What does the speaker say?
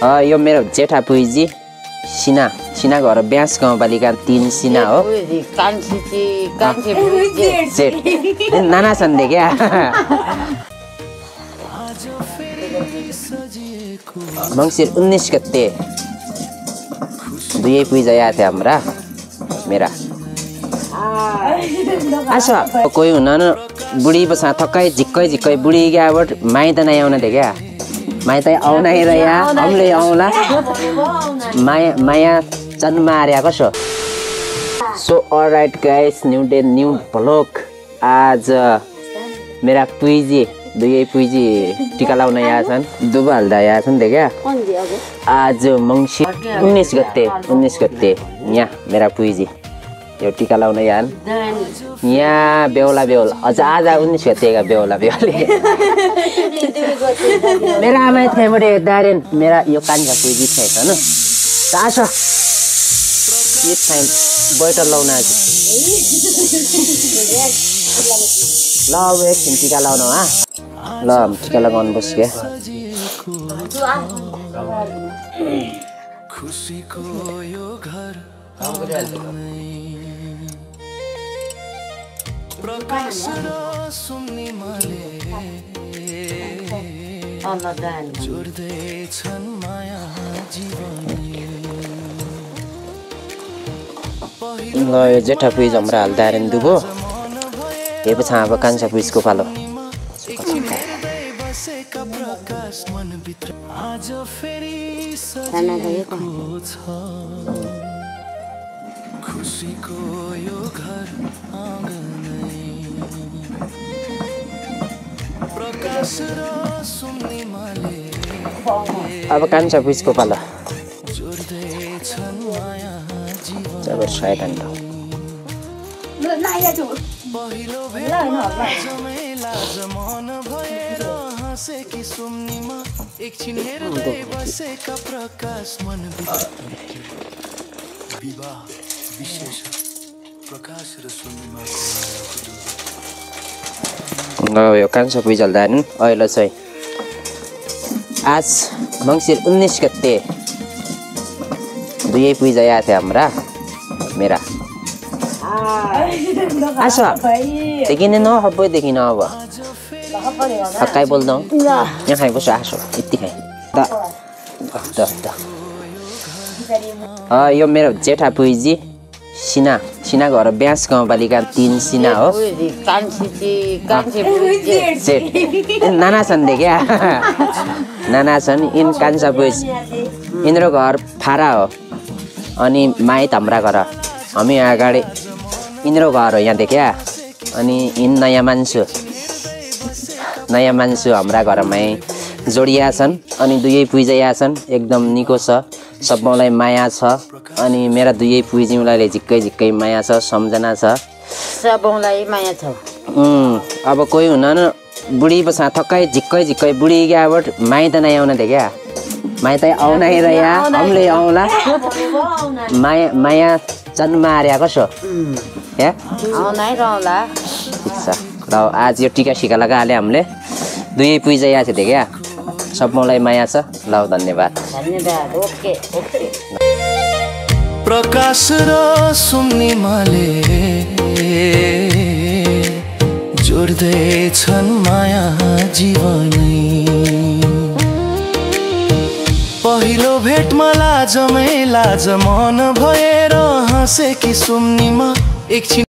यो मेरो जेठा पुइजी सिना घर ब्यास गाउँपालिका 3 सिना हो। नाना छन् दे क्या मङ्सिर 19 गते दुई पुइजा आएको थियो हाम्रा मेरा आशा कोही हुन बुढी पछा थक्कै झिक्कै बुढी गएबाट माइत नै आउन दे क्या माइत आउन रह्या हमले आउला माया जन्म आर्या कसो। So all right guys, new day new blog. आज मेरा पुइजी दुई पुइजी टीका लाउन आएका छन्, दुबो हाल्दा आएका छन् दे क्या। आज मङ्सिर 19 गते यहाँ मेरा पुइजी यो टीका लाउन यान यहाँ बेहुला अझ आज 19 गतेका बेहुला मेरा आमा थिएबाट दारेन मेरा यो कान्छा पुइजी थिए हैन तास ये टाइम बैठक लाउन आज ल अब एकछिन टीका लाउन ल टीका लगाउनु बस के खुसीको यो घर प्रकाश र सुन्निमाले जोड्दै छन् माया जीवन। ल यो जेठा पुइज हाम्रो हाल्दा आएर दुबो यो पछि अब कान्छा पुइजको पालो खुसीको यो घर प्रकाश र सुन्निमाले अब कान्छा पुइजको पालो जब साइड हान्दा पहिलो भेटमा मन भएर हाँसेकी सुम्नीमा एकछिन हेर्दै बसेका प्रकाश मनभित्र विवाह विशेष प्रकाश र सुम्नीमा यो कान्छा पुइज हाल्दा अहिले चाहिँ आज मङ्सिर 19 गते दुई पुइजा आएको थियो हाम्रा मेरा आशा देखिने न हब्बैदेखि न अब हक्काइ बोल्दा यहाँ खाइ बस्छु आशो यति खाइ यो मेरो जेठा पुइजी सिना घर ब्यास गाउँपालिका 3 सिना हो। नाना छन् दे क्या नाना छन् इन कान्छा पुइज इन्द्रो घर फारा हो अनि माइत हाम्रा घर हामी अगाडि इन्द्रो घर हो यहाँ देख्या अनि इन नयाँ मान्छे हाम्रा घरमै जोडिया छन् अनि दुई पुइजा छन् एकदम निको छ सबैलाई माया छ अनि मेरा दुई पुइजीलाई झिक्कै माया छ सम्झना छ सबैलाई माया छ। अब कोही हुन बुढी पछा थक्कै झिक्कै बुढी गएबाट माइत नै आउन दे क्या माइत आउन रह्या हमले आउला माया जन्म आर्या कसो या आउनै रहला ठीक छ। ल आज यो टीका सिका लगाले हामीले दुई पुइजा आएको थियो क्या सबैलाई माया छ। ल धन्यवाद ओके प्रकाश र सुन्निमाले जोड्दै छन् माया जीवनै पहिलो भेटमा लाज मन भएर हाँसेकी सुम्नीमा एकछिन